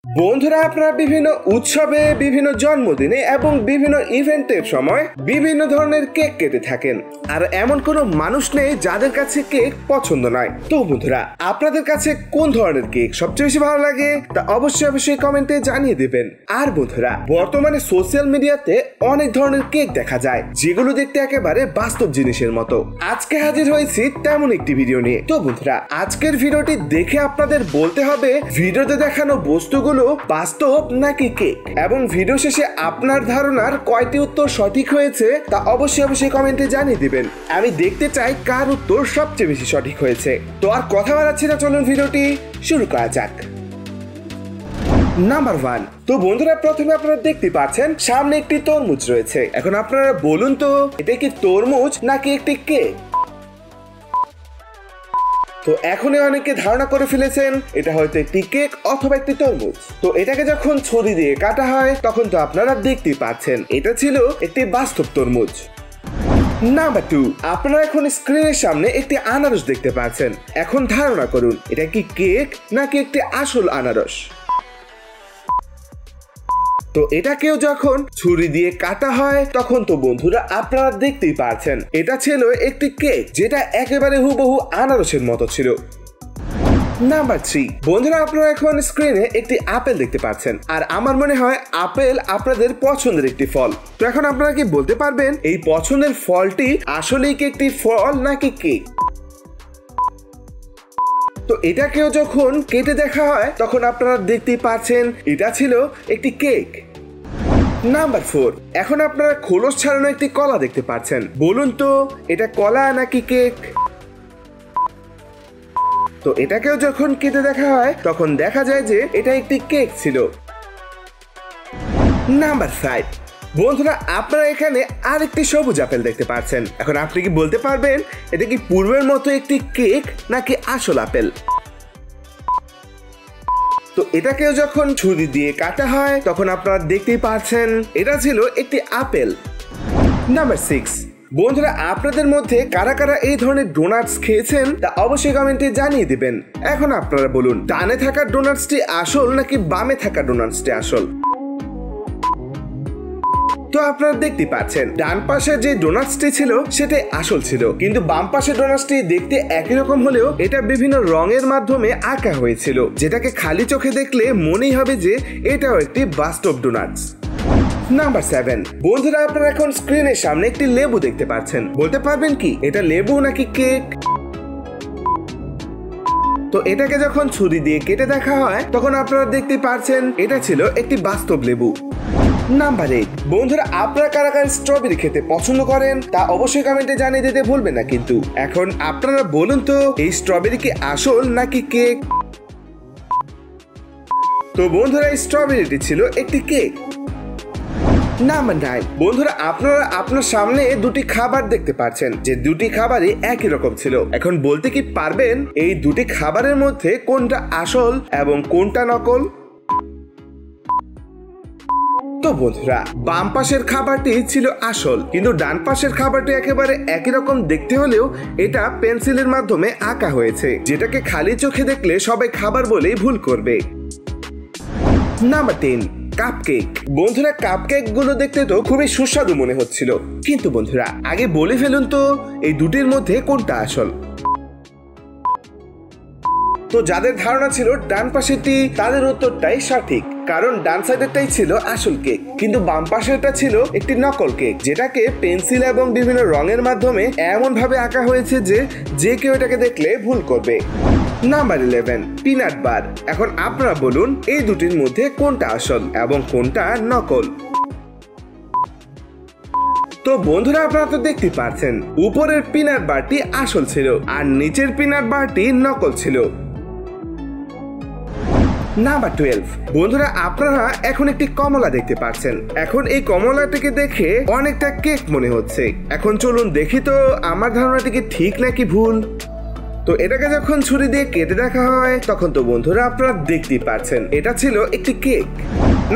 বন্ধুরা, আপনারা বিভিন্ন উৎসবে, বিভিন্ন জন্মদিনে এবং বিভিন্ন ইভেন্টের সময় বিভিন্ন ধরনের কেক কেটে থাকেন। আর এমন কোনো মানুষ নেই যাদের কাছে কেক পছন্দ নয়। তো বন্ধুরা, আপনাদের কাছে কোন ধরনের কেক সবচেয়ে বেশি ভালো লাগে তা অবশ্যই কমেন্টে জানিয়ে দেবেন। আর বন্ধুরা, বর্তমানে সোশ্যাল মিডিয়াতে অনেক ধরনের কেক দেখা যায় যেগুলো দেখতে একেবারে বাস্তব জিনিসের মতো। আজকে হাজির হয়েছি তেমন একটি ভিডিও নিয়ে। তো বন্ধুরা, আজকের ভিডিওটি দেখে আপনাদের বলতে হবে ভিডিওতে দেখানো বস্তুগুলো বাস্তব নাকি কেক, এবং ভিডিও শেষে আপনার ধারণার কয়টি উত্তর সঠিক হয়েছে তা অবশ্যই কমেন্টে জানিয়ে দিবেন। আমি দেখতে চাই কার উত্তর সবচেয়ে বেশি সঠিক হয়েছে। তো আর কথা বাড়াচ্ছি না, চলুন ভিডিওটি শুরু করা যাক। নাম্বার 1। তো বন্ধুরা, প্রথমে আপনারা দেখতে পাচ্ছেন সামনে একটি তরমুজ রয়েছে। এখন আপনারা বলুন তো এটা কি তরমুজ নাকি একটি কেক? তো এখনই অনেকে ধারণা করে ফেলেছেন এটা হয়তো একটি কেক অথবা একটি তরমুজ। তো এটাকে যখন ছুরি দিয়ে কাটা হয় তখন তো আপনারা দেখতেই পাচ্ছেন এটা ছিল একটি বাস্তব তরমুজ। নাম্বার 2। আপনারা এখন স্ক্রিনের সামনে একটি আনারস দেখতে পাচ্ছেন। এখন ধারণা করুন এটা কি কেক নাকি একটি আসল আনারস? তো এটাকেও যখন ছুরি দিয়ে কাটা হয় তখন তো বন্ধুরা আপনারা দেখতেই পাচ্ছেন এটা ছিল একটি কেক যেটা একেবারে হুবহু আনারসের মতো ছিল। নাম্বার 3। বন্ধুরা, আপনারা এখন স্ক্রিনে একটি আপেল দেখতে পাচ্ছেন। আর আমার মনে হয় আপেল আপনাদের পছন্দের একটি ফল। তো এখন আপনারা কি বলতে পারবেন এই পছন্দের ফলটি আসলেই কি একটি ফল নাকি কেক? তো এটাকেও যখন কেটে দেখা হয় তখন আপনারা দেখতেই পাচ্ছেন এটা ছিল একটি কেক। নাম্বার 4। এখন আপনারা খোলস ছাড়ানো একটি কলা দেখতে পাচ্ছেন। বলুন তো এটা কলা নাকি কেক? তো এটাকেও যখন কেটে দেখা হয় তখন দেখা যায় যে এটা একটি কেক ছিল। নাম্বার 5। বন্ধুরা, আপনারা এখানে আরেকটি সবুজ আপেল দেখতে পাচ্ছেন। এখন আপনি কি বলতে পারবেন এটা কি পূর্বের মতো একটি কেক নাকি আসল আপেল? তো এটাকেও যখন ছুরি দিয়ে কাটা হয় তখন আপনারা দেখতেই পাচ্ছেন এটা ছিল একটি আপেল। নাম্বার 6। বন্ধুরা, আপনাদের মধ্যে কারা কারা এই ধরনের ডোনাটস খেয়েছেন তা অবশ্যই কমেন্টে জানিয়ে দিবেন। এখন আপনারা বলুন ডানে থাকা ডোনাটসটি আসল নাকি বামে থাকা ডোনাটসটি আসল? তো আপনারা দেখতে পাচ্ছেন ডান পাশে যে ডোনাটসটি ছিল সেটাই আসল ছিল, কিন্তু বাম পাশের ডোনাটসটি দেখতে একই রকম হলেও এটা বিভিন্ন রঙের মাধ্যমে আঁকা হয়েছিল, যেটাকে খালি চোখে দেখলে মনেই হবে যে এটাও একটি বাস্তব ডোনাটস। নাম্বার 7। বন্ধুরা, আপনারা এখন স্ক্রিনের সামনে একটি লেবু দেখতে পাচ্ছেন। বলতে পারবেন কি এটা লেবু নাকি কেক? তো এটাকে যখন ছুরি দিয়ে কেটে দেখা হয় তখন আপনারা দেখতে পাচ্ছেন এটা ছিল একটি বাস্তব লেবু। নাম্বার 8। বন্ধুরা, আপনারা কারা কারা স্ট্রবেরি খেতে পছন্দ করেন তা অবশ্যই কমেন্টে জানিয়ে দিতে ভুলবেন না কিন্তু। এখন আপনারা বলুন তো এই স্ট্রবেরি কি আসল নাকি কেক? তো বন্ধুরা, এই স্ট্রবেরিটি ছিল একটি কেক। নাম্বার 9। বন্ধুরা, আপনারা আপনার সামনে দুটি খাবার দেখতে পাচ্ছেন যে দুটি খাবারই একই রকম ছিল। এখন বলতে কি পারবেন এই দুটি খাবারের মধ্যে কোনটা আসল এবং কোনটা নকল? তো বন্ধুরা, বাম পাশের খাবারটি ছিল আসল, কিন্তু ডান পাশের খাবারটি একেবারে একই রকম দেখতে হলেও এটা পেন্সিলের মাধ্যমে আঁকা হয়েছে, যেটাকে খালি চোখে দেখলে সবাই খাবার বলেই ভুল করবে। নাম্বার 10। কাপকেক। বন্ধুরা, কাপকেক গুলো দেখতে তো খুবই সুস্বাদু মনে হচ্ছিল, কিন্তু বন্ধুরা আগে বলে ফেলুন তো এই দুটির মধ্যে কোনটা আসল? তো যাদের ধারণা ছিল ডান পাশেরটি তাদের উত্তরটাই সঠিক, কারণ ডান সাইডেরটাই ছিল আসল কেক, কিন্তু বাম পাশেরটা ছিল একটি নকল কেক, যেটাকে পেন্সিল এবং বিভিন্ন রঙের মাধ্যমে এমন ভাবে আঁকা হয়েছে যে কেউ এটাকে দেখলে ভুল করবে। নাম্বার 11। পিনাট বার। এখন আপনারা বলুন এই দুটির মধ্যে কোনটা আসল এবং কোনটা নকল? তো বন্ধুরা, আপনারা তো দেখতে পাচ্ছেন উপরের পিনাট বারটি আসল ছিল আর নিচের পিনাট বারটি নকল ছিল। নাম্বার 12। বন্ধুরা, আপনারা এখন একটি কমলা দেখতে পাচ্ছেন। এখন এই কমলাটিকে দেখে অনেকটা কেক মনে হচ্ছে। এখন চলুন দেখি তো আমার ধারণাটি কি ঠিক নাকি ভুল। তো এটাকে যখন ছুরি দিয়ে কেটে দেখা হয় তখন তো বন্ধুরা আপনারা দেখতেই পাচ্ছেন এটা ছিল একটি কেক।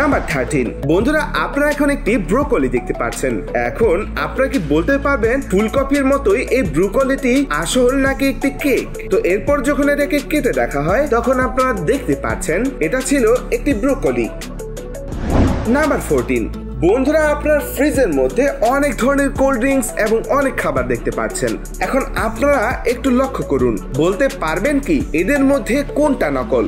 নাম্বার 13, বন্ধুরা আপনারা এখন একটি ব্রোকলি দেখতে পাচ্ছেন। এখন আপনারা কি বলতে পারবেন ফুলকপির মতোই এই ব্রোকলিটি আসল নাকি একটি কেক? তো এরপর যখন এটাকে কেটে দেখা হয় তখন আপনারা দেখতে পাচ্ছেন এটা ছিল একটি ব্রোকলি। নাম্বার 14, বন্ধুরা আপনার ফ্রিজের মধ্যে অনেক ধরনের কোল্ড ড্রিঙ্কস এবং অনেক খাবার দেখতে পাচ্ছেন। এখন আপনারা একটু লক্ষ্য করুন, বলতে পারবেন কি এদের মধ্যে কোনটা নকল?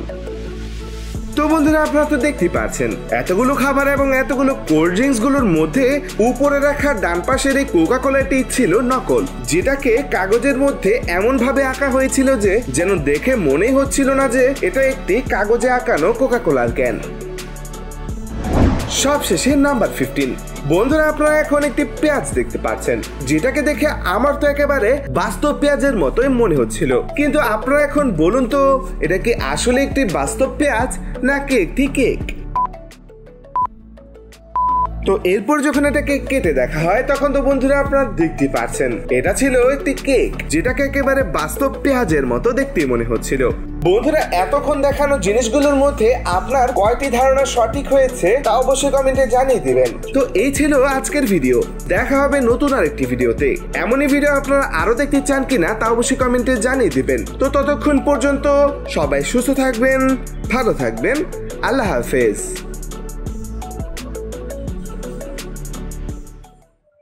তো বন্ধুরা আপনারা তো দেখতে পাচ্ছেন এতগুলো খাবার এবং এতগুলো কোল্ড ড্রিঙ্কস গুলোর মধ্যে উপরে রাখা ডান পাশের এই কোকা কোলাটি ছিল নকল, যেটাকে কাগজের মধ্যে এমন ভাবে আঁকা হয়েছিল যে যেন দেখে মনেই হচ্ছিল না যে এটা একটি কাগজে আঁকানো কোকা কোলার ক্যান। সবশেষে নাম্বার 15, বন্ধুরা আপনারা এখন একটি পেঁয়াজ দেখতে পাচ্ছেন, যেটাকে দেখে আমার তো একেবারে বাস্তব পেঁয়াজের মতোই মনে হচ্ছিল। কিন্তু আপনারা এখন বলুন তো এটা কি আসলে একটি বাস্তব পেঁয়াজ নাকি একটি কেক? তো এরপর যখন এটাকে কেটে দেখা হয় তখন তো বন্ধুরা আপনারা দেখতে পাচ্ছেন এটা ছিল একটি কেক, যেটাকে একেবারে বাস্তব পেঁয়াজের মতো দেখতে মনে হচ্ছিল। বন্ধুরা এতক্ষণ দেখানো জিনিসগুলোর মধ্যে আপনার কয়টি ধারণা সঠিক হয়েছে তা অবশ্যই কমেন্টে জানিয়ে দিবেন। তো এই ছিল আজকের ভিডিও, দেখা হবে নতুন আরেকটি ভিডিওতে। এমনই ভিডিও আপনারা আরো দেখতে চান কিনা তা অবশ্যই কমেন্টে জানিয়ে দিবেন। তো ততক্ষণ পর্যন্ত সবাই সুস্থ থাকবেন, ভালো থাকবেন, আল্লাহ হাফেজ।